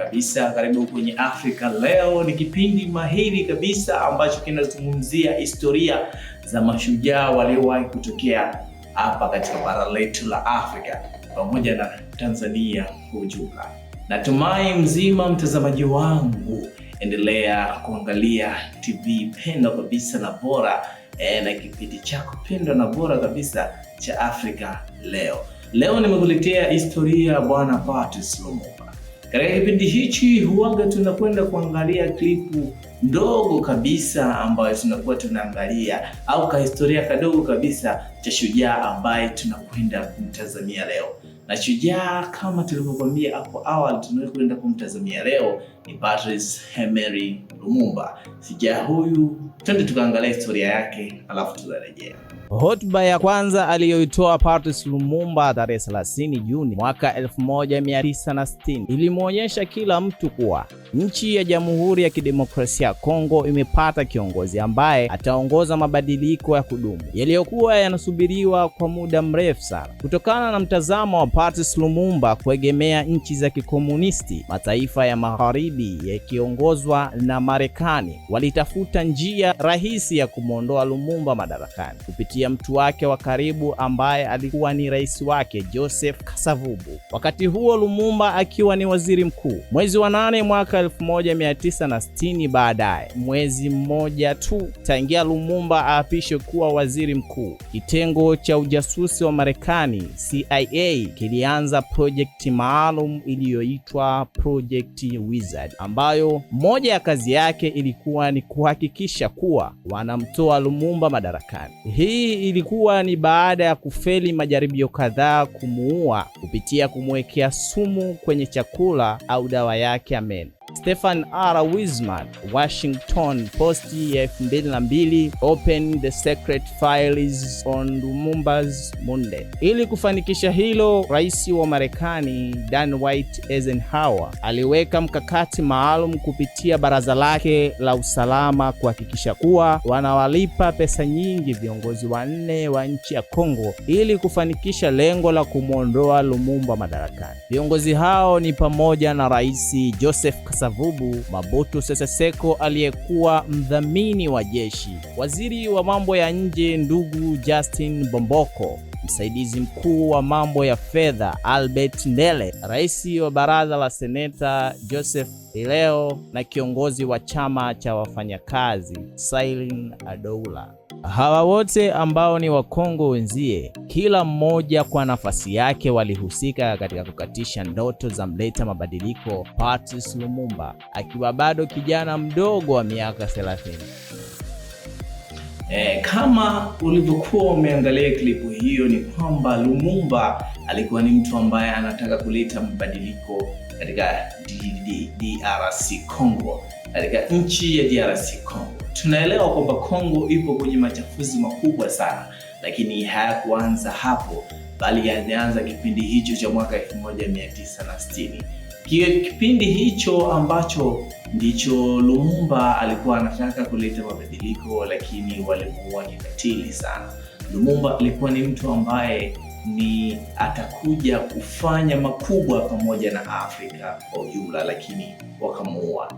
kabisa, karibu kwenye Afrika Leo. Ni kipindi mahiri kabisa ambacho kinazungumzia historia za mashujaa waliowahi kutokea hapa katika bara letu la Afrika pamoja na Tanzania kwa ujumla. Natumai mzima mtazamaji wangu, endelea kuangalia TV pendwa kabisa na bora na kipindi chako pendwa na bora kabisa cha Afrika Leo. Leo nimekuletea historia ya Bwana Patrice Lumumba. Katika kipindi hichi huaga tunakwenda kuangalia klipu ndogo kabisa ambayo tunakuwa tunaangalia au kahistoria kadogo kabisa cha shujaa ambaye tunakwenda kumtazamia leo. Na shujaa kama tulivyokuambia hapo awali tunakwenda kumtazamia leo ni Patrice Emery Lumumba. Shujaa huyu twende tukaangalia historia yake alafu tutarejea. Hotuba ya kwanza aliyoitoa Patrice Lumumba tarehe 30 Juni mwaka 1960 ilimuonyesha kila mtu kuwa nchi ya Jamhuri ya Kidemokrasia ya Kongo imepata kiongozi ambaye ataongoza mabadiliko ya kudumu yaliyokuwa yanasubiriwa kwa muda mrefu sana. Kutokana na mtazamo wa Patrice Lumumba kuegemea nchi za kikomunisti, mataifa ya magharibi yakiongozwa na Marekani walitafuta njia rahisi ya kumwondoa Lumumba madarakani kupitia mtu wake wa karibu ambaye alikuwa ni rais wake Joseph Kasavubu, wakati huo Lumumba akiwa ni waziri mkuu. Mwezi wa 8 mwaka 1960, baadaye mwezi mmoja tu tangia Lumumba aapishwe kuwa waziri mkuu, kitengo cha ujasusi wa Marekani CIA kilianza projekti maalum iliyoitwa Project Wizard, ambayo moja ya kazi yake ilikuwa ni kuhakikisha kuwa wanamtoa Lumumba madarakani. Hii ilikuwa ni baada ya kufeli majaribio kadhaa kumuua kupitia kumwekea sumu kwenye chakula au dawa yake ya meno. Stephen R. Wiseman, Washington Post ya 2002, Open the Secret Files on Lumumba's Monday. Ili kufanikisha hilo, rais wa Marekani Dwight Eisenhower aliweka mkakati maalum kupitia baraza lake la usalama kuhakikisha kuwa wanawalipa pesa nyingi viongozi wanne wa nchi ya Kongo ili kufanikisha lengo la kumwondoa Lumumba madarakani. Viongozi hao ni pamoja na Rais Joseph Kasavubu, Mobutu Sese Seko aliyekuwa mdhamini wa jeshi, waziri wa mambo ya nje ndugu Justin Bomboko, msaidizi mkuu wa mambo ya fedha Albert Ndele, rais wa baraza la seneta Joseph Ileo na kiongozi wa chama cha wafanyakazi Sailin Adoula. Hawa wote ambao ni Wakongo wenzie, kila mmoja kwa nafasi yake walihusika katika kukatisha ndoto za mleta mabadiliko Patrice Lumumba akiwa bado kijana mdogo wa miaka 30. Kama ulivyokuwa umeangalia klipu hiyo, ni kwamba Lumumba alikuwa ni mtu ambaye anataka kuleta mabadiliko katika DRC Congo, katika nchi ya DRC Congo. Tunaelewa kwamba Kongo ipo kwenye machafuzi makubwa sana, lakini hayakuanza hapo, bali yalianza kipindi hicho cha mwaka 1960. Kipindi hicho ambacho ndicho Lumumba alikuwa anataka kuleta mabadiliko, lakini walimuua kikatili sana. Lumumba alikuwa ni mtu ambaye ni atakuja kufanya makubwa pamoja na Afrika kwa ujumla, lakini wakamuua.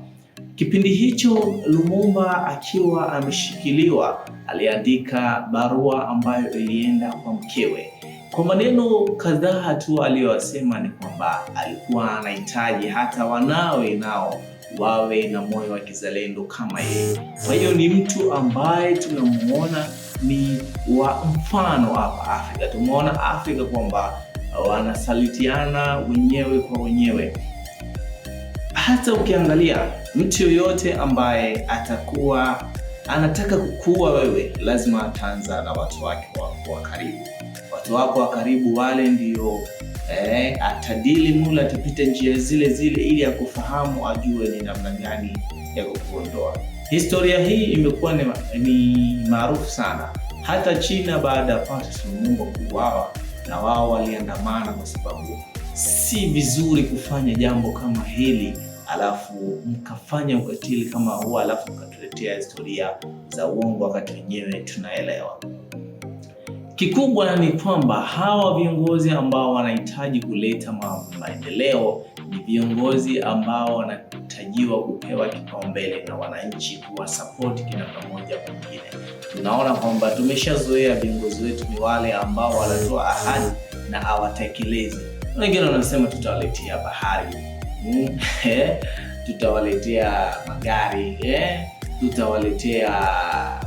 Kipindi hicho Lumumba akiwa ameshikiliwa, aliandika barua ambayo ilienda kwa mkewe. Kwa maneno kadhaa tu aliyosema ni kwamba alikuwa anahitaji hata wanawe nao wawe na moyo wa kizalendo kama yeye. Kwa hiyo ni mtu ambaye tunamuona ni wa mfano hapa Afrika. Tumeona Afrika kwamba wanasalitiana wenyewe kwa wenyewe. Hata ukiangalia mtu yoyote ambaye atakuwa anataka kukua wewe, lazima ataanza na watu wake wa karibu. Watu wako wa karibu wale ndio atadili mula, atapita njia zile zile ili akufahamu, ajue ni namna gani ya kukuondoa. Historia hii imekuwa ni maarufu sana. Hata China baada ya Patrice Lumumba kuuawa, na wao waliandamana kwa sababu si vizuri kufanya jambo kama hili alafu mkafanya ukatili kama huo alafu mkatuletea historia za uongo wakati wenyewe tunaelewa. Kikubwa ni kwamba hawa viongozi ambao wanahitaji kuleta maendeleo ni viongozi ambao wanatajiwa kupewa kipaumbele na wananchi, kuwa support kina pamoja mwingine. Tunaona kwamba tumeshazoea viongozi wetu ni wale ambao wanatoa ahadi na hawatekelezi. Wengine wanasema tutawaletea bahari, tutawaletea magari, tutawaletea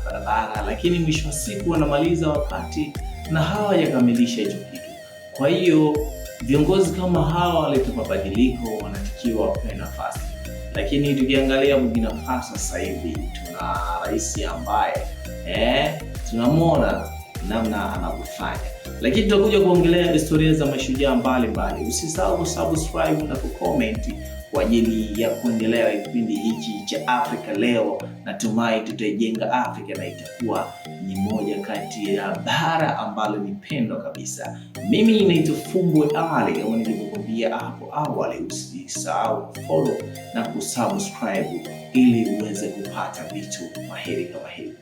barabara, lakini mwisho wa siku wanamaliza wakati na hawajakamilisha hicho kitu. Kwa hiyo viongozi kama hawa waleta mabadiliko, wanatakiwa wapewe nafasi. Lakini tukiangalia Burkina Faso sasa hivi tuna rais ambaye tunamwona namna anavyofanya, lakini tutakuja kuongelea historia za mashujaa mbalimbali. Usisahau kusubscribe na kucomment kwa ajili ya kuendelea kipindi hiki cha Afrika Leo. Natumai tutaijenga Afrika na itakuwa ni moja kati ya bara ambalo ni pendwa kabisa. Mimi naitwa Fumbwe Ali, kama nilivyokuambia hapo awali, usisahau follow na kusubscribe ili uweze kupata vitu mahiri kama hivi.